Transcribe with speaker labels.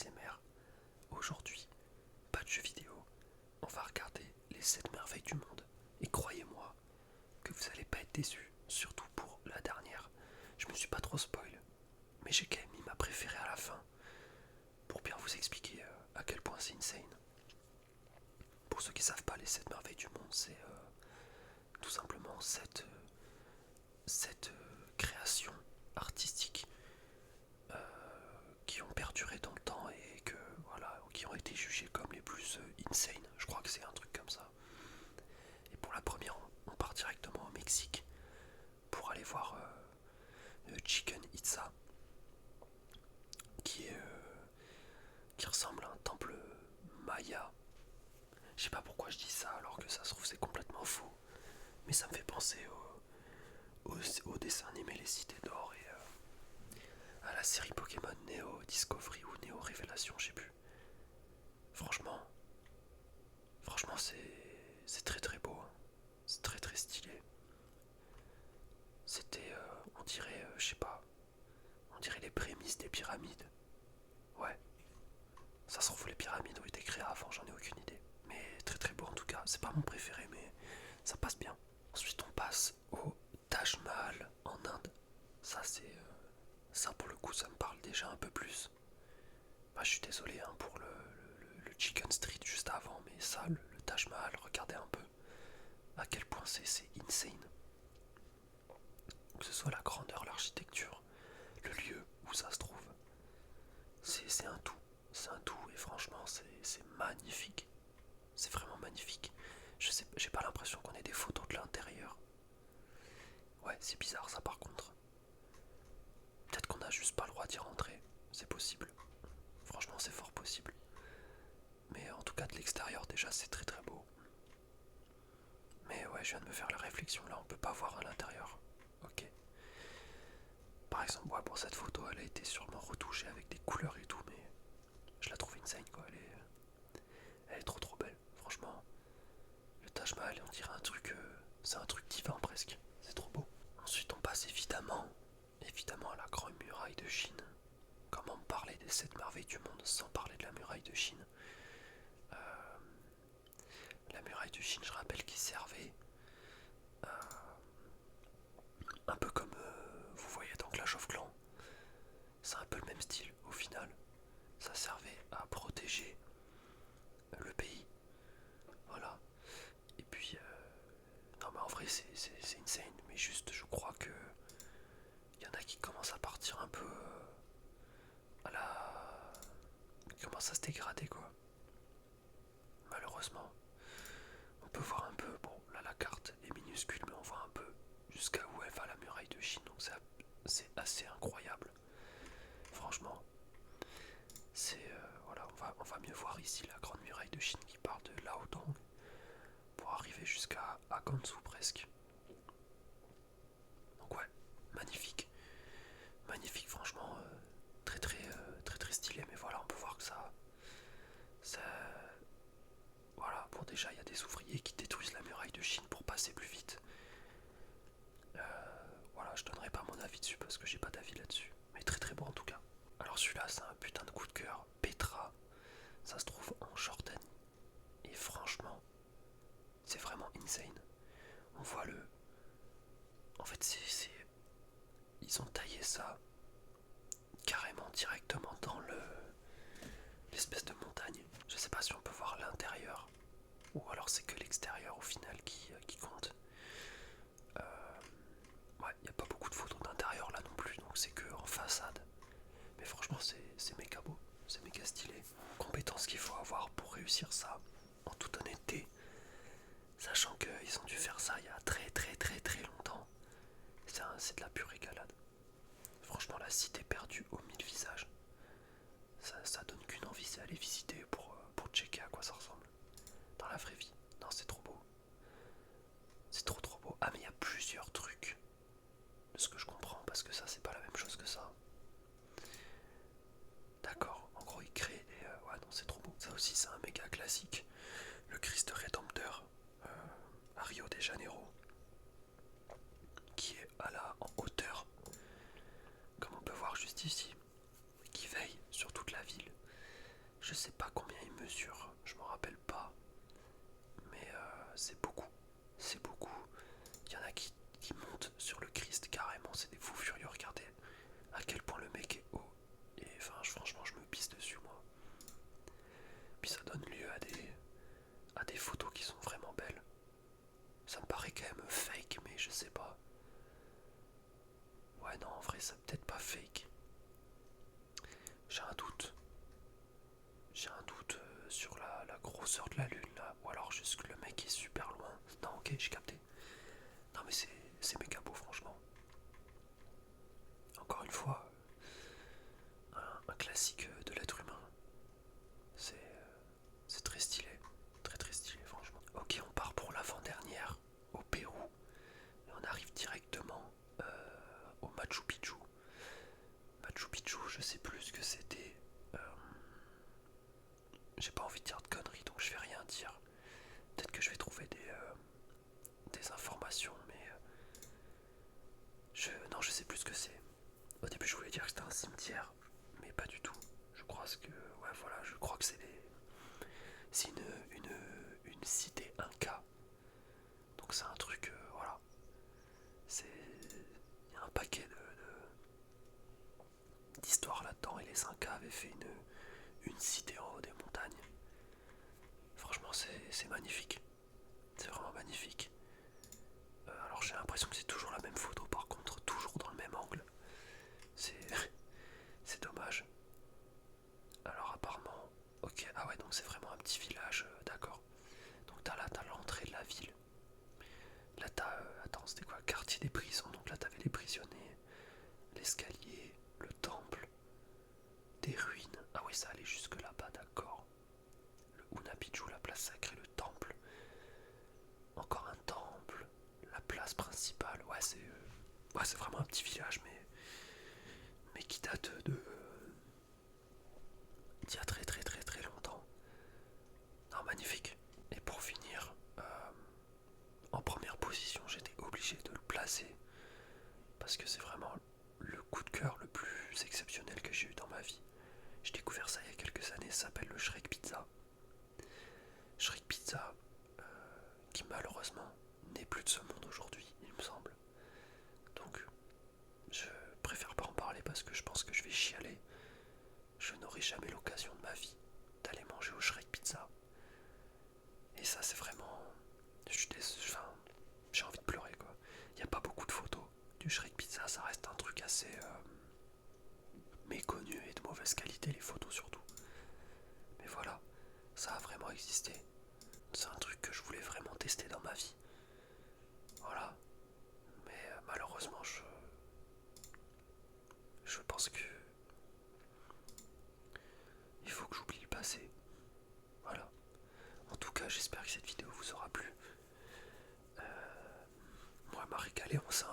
Speaker 1: ASMR. Aujourd'hui, pas de jeux vidéo, on va regarder les 7 merveilles du monde. Et croyez-moi que vous allez pas être déçus, surtout pour la dernière. Je me suis pas trop spoil, mais j'ai quand même mis ma préférée à la fin pour bien vous expliquer à quel point c'est insane. Pour ceux qui savent pas, les 7 merveilles du monde, c'est tout simplement 7 créations artistiques qui ont perduré dans le temps et que voilà, qui ont été jugées comme les plus insane. Je crois que c'est un truc comme ça. Et pour la première, on part directement au Mexique pour aller voir Chichen Itza, qui ressemble à un temple maya. Je sais pas pourquoi je dis ça alors que ça se trouve c'est complètement faux, mais ça me fait penser au dessin animé Les Cités d'Or et à la série Pokémon Neo Discovery ou Neo Révélation, je sais plus. Franchement, franchement c'est très très beau, hein. C'est très très stylé. C'était, on dirait, je sais pas, on dirait les prémices des pyramides. Ouais, ça se trouve les pyramides ont été créées avant, j'en ai aucune idée. Mais très très beau en tout cas, c'est pas mon préféré mais ça passe bien. Ensuite on passe au Taj Mahal en Inde. Ça c'est... ça pour le coup ça me parle déjà un peu plus. Bah, je suis désolé hein, pour le Chicken Street juste avant, mais ça, le Taj Mahal, regardez un peu à quel point c'est insane. Que ce soit la grandeur, l'architecture, le lieu où ça se trouve. C'est un tout. C'est un tout et franchement c'est magnifique. C'est vraiment magnifique. Je sais, j'ai pas l'impression qu'on ait des photos de l'intérieur. Ouais, c'est bizarre ça par contre. Peut-être qu'on a juste pas le droit d'y rentrer. C'est possible. Franchement c'est fort possible. Mais en tout cas de l'extérieur déjà c'est très très beau. Mais ouais, je viens de me faire la réflexion là, on peut pas voir à l'intérieur. Ok. Par exemple, ouais, pour cette photo, elle a été sûrement retouchée avec des couleurs et tout, mais je la trouve insane quoi. Elle est trop trop belle. Franchement, le Taj Mahal, on dirait un truc, c'est un truc divin presque. C'est trop beau. Ensuite, on passe évidemment à la Grande Muraille de Chine. Comment me parler des 7 merveilles du monde sans parler de la muraille de Chine? La muraille de Chine, je rappelle, qui servait un peu comme vous voyez dans Clash of Clans. C'est un peu le même style au final. Ça servait à protéger le pays. Voilà. Et puis, non mais en vrai c'est insane. Mais juste, je crois que il y en a qui commencent à partir un peu à la... Qui commencent à se dégrader quoi. Malheureusement. On peut voir un peu, bon là la carte est minuscule mais on voit un peu jusqu'à où elle va la muraille de Chine. Donc c'est assez incroyable. Franchement. C'est voilà, on va mieux voir ici la grande muraille de Chine qui part de Laodong pour arriver jusqu'à Gansu presque. Donc ouais, magnifique, magnifique franchement, très très très très stylé. Mais voilà, on peut voir que ça voilà, bon déjà il y a des ouvriers qui détruisent la muraille de Chine pour passer plus vite. Voilà, je donnerai pas mon avis dessus parce que j'ai pas d'avis là-dessus. Mais très très bon en tout cas. Alors celui-là c'est un putain de coup de cœur. Petra, ça se trouve en Jordanie. Et franchement, c'est vraiment insane. On voit le... En fait, ils ont taillé ça carrément directement dans l'espèce de montagne. Je sais pas si on peut voir l'intérieur. Ou alors c'est que l'extérieur au final qui compte. Ouais, il n'y a pas beaucoup de photos d'intérieur là non plus, donc c'est que en façade. Mais franchement, c'est méga beau. C'est méga stylé. Compétences qu'il faut avoir pour réussir ça, en toute honnêteté. Sachant qu'ils ont dû faire ça il y a très très très très longtemps. C'est de la pure régalade. Franchement, la cité perdue aux 1000 visages. Ça donne qu'une envie, c'est aller visiter pour checker à quoi ça ressemble. Dans la vraie vie. Non, c'est trop beau. C'est trop trop beau. Ah, mais il y a plusieurs trucs. De ce que je comprends, parce que ça, c'est pas la même chose que ça. D'accord, en gros, ils créent des... ouais, non, c'est trop beau. Ça aussi, c'est un méga classique. Le Christ Rédempteur à Rio de Janeiro. Qui est en hauteur, comme on peut voir juste ici, qui veille sur toute la ville. mesure, je m'en rappelle pas, mais c'est beaucoup. C'est beaucoup. Il y en a qui montent sur le Christ carrément, c'est des fous furieux. Regardez à quel point le mec est haut. Et enfin, franchement, je me pisse dessus, moi. Puis ça donne lieu à des photos qui sont vraiment belles. Ça me paraît quand même fake, mais je sais pas. Ouais, non, en vrai, c'est peut-être pas fake. J'ai un doute. J'ai un doute sur la grosseur de la lune, là. Ou alors juste que le mec est super loin. Non, ok, j'ai capté. Non, mais c'est méga beau, franchement. Encore une fois, un classique de l'être humain. C'est très stylé. Très très stylé, franchement. Ok, on part pour l'avant-dernière, au Pérou. Et on arrive directement au Machu Picchu. Machu Picchu, je sais plus ce que c'était. J'ai pas envie de dire de conneries, donc je vais rien dire. Peut-être que je vais trouver des informations, mais non, je sais plus ce que c'est. Au début, je voulais dire que c'était un cimetière, mais pas du tout. Je crois que, ouais, voilà, je crois que c'est une cité Inca. Donc c'est un truc, voilà. Il y a un paquet d'histoires là-dedans, et les Incas avaient fait une cité en haut des montagnes. Franchement, c'est magnifique. C'est vraiment magnifique. Alors j'ai l'impression que c'est toujours la même photo, par contre, toujours dans le même angle. C'est c'est dommage. Alors apparemment, ok, ah ouais, donc c'est vraiment un petit village, d'accord. Donc t'as l'entrée de la ville. Là t'as, attends, c'était quoi, quartier des prisons. Donc là t'avais les prisonniers, l'escalier, le temple, des ruines. Ah oui, ça allait jusque là-bas, d'accord. Le Hunapiju, la place sacrée, le temple. Encore un temple, la place principale. Ouais, c'est vraiment un petit village, mais qui date d'il y a très très très très longtemps. Non, magnifique. Et pour finir, en première position, j'étais obligé de le placer parce que c'est vraiment le coup de cœur le plus exceptionnel que j'ai eu dans ma vie. J'ai découvert ça il y a quelques années, ça s'appelle le Shrek Pizza. Shrek Pizza, qui malheureusement n'est plus de ce monde aujourd'hui, il me semble. Donc, je préfère pas en parler parce que je pense que je vais chialer. Je n'aurai jamais l'occasion de ma vie d'aller manger au Shrek Pizza. Et ça, c'est vraiment. Enfin, j'ai envie de pleurer, quoi. Il n'y a pas beaucoup de photos du Shrek Pizza, ça reste un truc assez méconnu et de mauvaise qualité, les photos surtout. Mais voilà, ça a vraiment existé. C'est un truc que je voulais vraiment tester dans ma vie. Voilà. Mais malheureusement, je pense que il faut que j'oublie le passé. Voilà. En tout cas, j'espère que cette vidéo vous aura plu. Moi, m'a régalé, on s'est